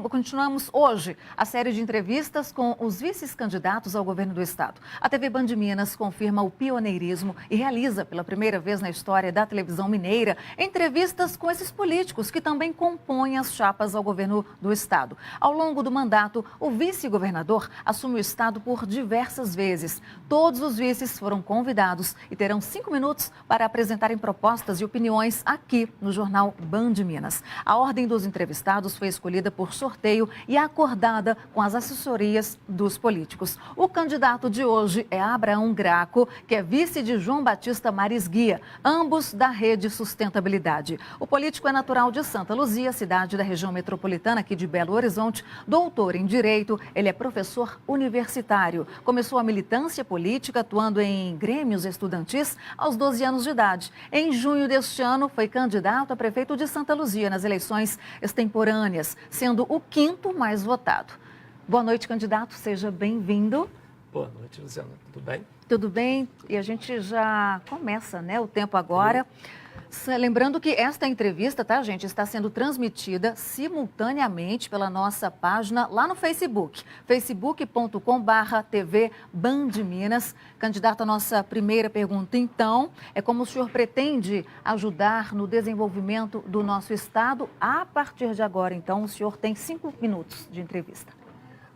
Continuamos hoje a série de entrevistas com os vice-candidatos ao governo do estado. A TV Band Minas confirma o pioneirismo e realiza pela primeira vez na história da televisão mineira entrevistas com esses políticos que também compõem as chapas ao governo do estado. Ao longo do mandato, o vice-governador assume o estado por diversas vezes. Todos os vices foram convidados e terão 5 minutos para apresentarem propostas e opiniões aqui no jornal Band Minas. A ordem dos entrevistados foi escolhida por sorteio e acordada com as assessorias dos políticos. O candidato de hoje é Abraão Graco, que é vice de João Batista Maris Guia, ambos da Rede Sustentabilidade. O político é natural de Santa Luzia, cidade da região metropolitana aqui de Belo Horizonte, doutor em Direito, ele é professor universitário. Começou a militância política atuando em grêmios estudantis aos 12 anos de idade. Em junho deste ano, foi candidato a prefeito de Santa Luzia nas eleições extemporâneas, sendo o 5º mais votado. Boa noite, candidato. Seja bem-vindo. Boa noite, Luciana. Tudo bem? Tudo bem. E a gente já começa, né, o tempo agora. Lembrando que esta entrevista, tá, gente, está sendo transmitida simultaneamente pela nossa página lá no Facebook, facebook.com/TV Band Minas. Candidato, a nossa primeira pergunta, então, é como o senhor pretende ajudar no desenvolvimento do nosso estado? A partir de agora, então, o senhor tem 5 minutos de entrevista.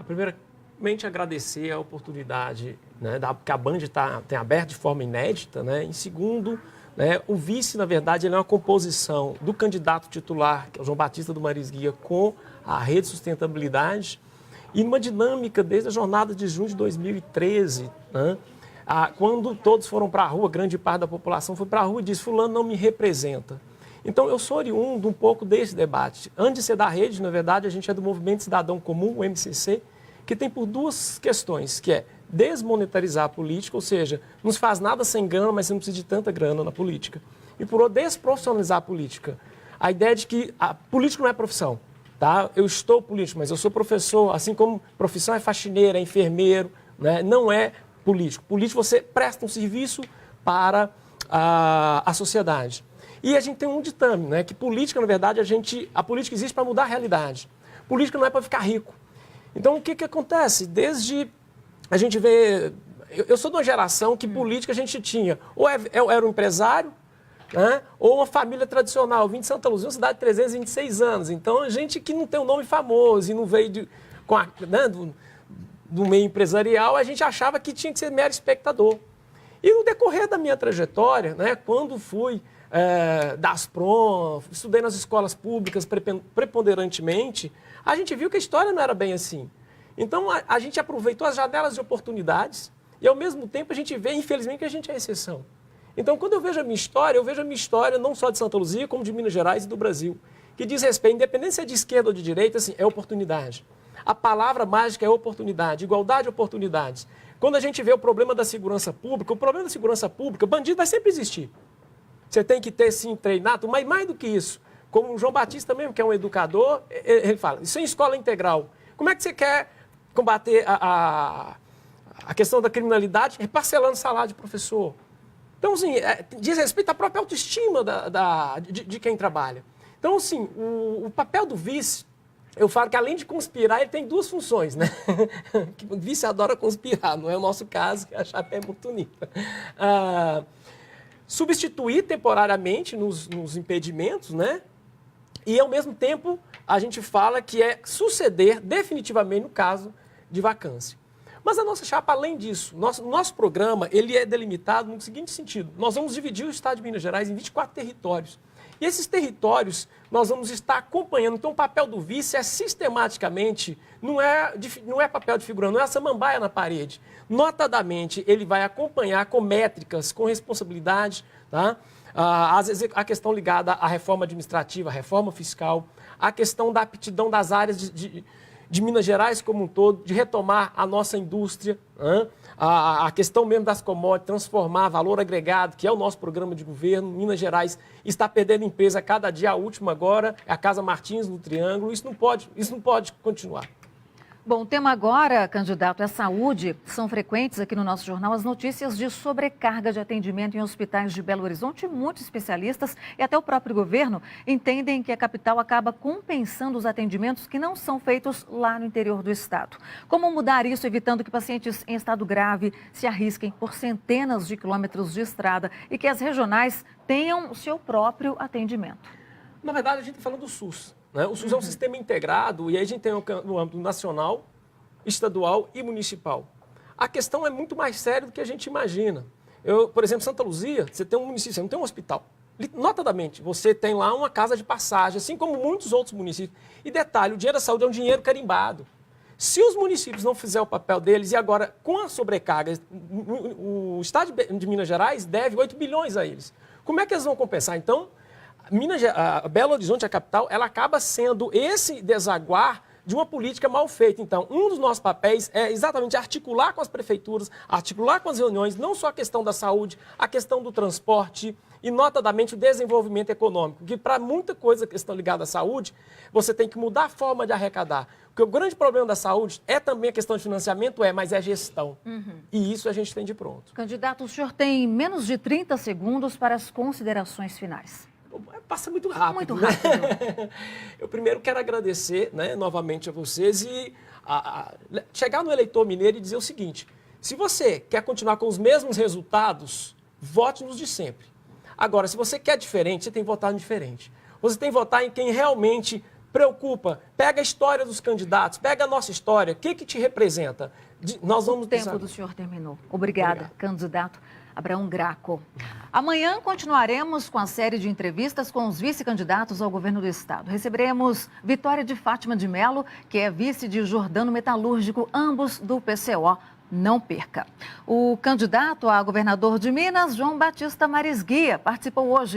Primeiramente, agradecer a oportunidade, né, que a Band tem aberto de forma inédita, né? Em segundo, o vice, na verdade, ele é uma composição do candidato titular, que é o João Batista do Maris Guia, com a Rede Sustentabilidade, e numa dinâmica desde a jornada de junho de 2013, né, quando todos foram para a rua, grande parte da população foi para a rua e disse: fulano não me representa. Então, eu sou oriundo um pouco desse debate. Antes de ser da rede, na verdade, a gente é do Movimento Cidadão Comum, o MCC, que tem por duas questões, que é desmonetarizar a política, ou seja, não se faz nada sem grana, mas você não precisa de tanta grana na política. E por outro, desprofissionalizar a política. A ideia de que a política não é profissão, tá? Eu estou político, mas eu sou professor, assim como profissão é faxineiro, é enfermeiro, né? Não é político. Político, você presta um serviço para a sociedade. E a gente tem um ditame, né? Que política, na verdade, a política existe para mudar a realidade. Política não é para ficar rico. Então, o que acontece? Desde a gente vê... Eu sou de uma geração que política a gente tinha. Ou era um empresário, né, ou uma família tradicional. Eu vim de Santa Luzia, uma cidade de 326 anos. Então, a gente que não tem um nome famoso e não veio do meio empresarial, a gente achava que tinha que ser mero espectador. E no decorrer da minha trajetória, né, quando fui da Asprom, estudei nas escolas públicas preponderantemente, a gente viu que a história não era bem assim. Então, a gente aproveitou as janelas de oportunidades e, ao mesmo tempo, a gente vê, infelizmente, que a gente é exceção. Então, quando eu vejo a minha história não só de Santa Luzia, como de Minas Gerais e do Brasil, que diz respeito, independente se é de esquerda ou de direita, assim, é oportunidade. A palavra mágica é oportunidade, igualdade de oportunidades. Quando a gente vê o problema da segurança pública, bandido vai sempre existir. Você tem que ter, sim, treinado, mas mais do que isso, como o João Batista mesmo, que é um educador, ele fala, isso é escola integral. Como é que você quer combater a questão da criminalidade parcelando o salário de professor? Então, assim, diz respeito à própria autoestima de quem trabalha. Então, assim, o papel do vice, eu falo que além de conspirar, ele tem duas funções, né? O vice adora conspirar, não é o nosso caso, que a chapa é muito unida. Substituir temporariamente nos impedimentos, né? E, ao mesmo tempo, a gente fala que é suceder definitivamente no caso de vacância. Mas a nossa chapa, além disso, nosso programa, ele é delimitado no seguinte sentido. Nós vamos dividir o estado de Minas Gerais em 24 territórios. E esses territórios nós vamos estar acompanhando. Então, o papel do vice é sistematicamente, não é papel de figurante, não é a samambaia na parede. Notadamente, ele vai acompanhar com métricas, com responsabilidade, tá? Às vezes a questão ligada à reforma administrativa, à reforma fiscal, a questão da aptidão das áreas de Minas Gerais como um todo, de retomar a nossa indústria, a questão mesmo das commodities, transformar valor agregado, que é o nosso programa de governo. Minas Gerais está perdendo empresa a cada dia, a última agora é a Casa Martins no Triângulo. Isso não pode continuar. Bom, o tema agora, candidato, é saúde. São frequentes aqui no nosso jornal as notícias de sobrecarga de atendimento em hospitais de Belo Horizonte. Muitos especialistas e até o próprio governo entendem que a capital acaba compensando os atendimentos que não são feitos lá no interior do estado. Como mudar isso, evitando que pacientes em estado grave se arrisquem por centenas de quilômetros de estrada e que as regionais tenham o seu próprio atendimento? Na verdade, a gente está falando do SUS. Né? O SUS é um sistema integrado e aí a gente tem no âmbito nacional, estadual e municipal. A questão é muito mais séria do que a gente imagina. Por exemplo, Santa Luzia, você tem um município, você não tem um hospital. Notadamente, você tem lá uma casa de passagem, assim como muitos outros municípios. E detalhe, o dinheiro da saúde é um dinheiro carimbado. Se os municípios não fizerem o papel deles, e agora com a sobrecarga, o Estado de Minas Gerais deve 8 bilhões a eles. Como é que eles vão compensar? Então, Belo Horizonte, a capital, ela acaba sendo esse desaguar de uma política mal feita. Então, um dos nossos papéis é exatamente articular com as prefeituras, articular com as reuniões, não só a questão da saúde, a questão do transporte e, notadamente, o desenvolvimento econômico. Que para muita coisa que estão ligada à saúde, você tem que mudar a forma de arrecadar. Porque o grande problema da saúde é também a questão de financiamento, mas é gestão. E isso a gente tem de pronto. Candidato, o senhor tem menos de 30 segundos para as considerações finais. Passa muito rápido. Muito né? rápido. Eu primeiro quero agradecer, né, novamente a vocês e chegar no eleitor mineiro e dizer o seguinte: se você quer continuar com os mesmos resultados, vote nos de sempre. Agora, se você quer diferente, você tem que votar no diferente. Você tem que votar em quem realmente preocupa. Pega a história dos candidatos, pega a nossa história, o que te representa. Nós vamos O tempo do senhor terminou. Obrigada, candidato Abraão Graco. Amanhã continuaremos com a série de entrevistas com os vice-candidatos ao governo do estado. Receberemos Vitória de Fátima de Mello, que é vice de Jordano Metalúrgico, ambos do PCO. Não perca. O candidato a governador de Minas, João Batista Marisguia, participou hoje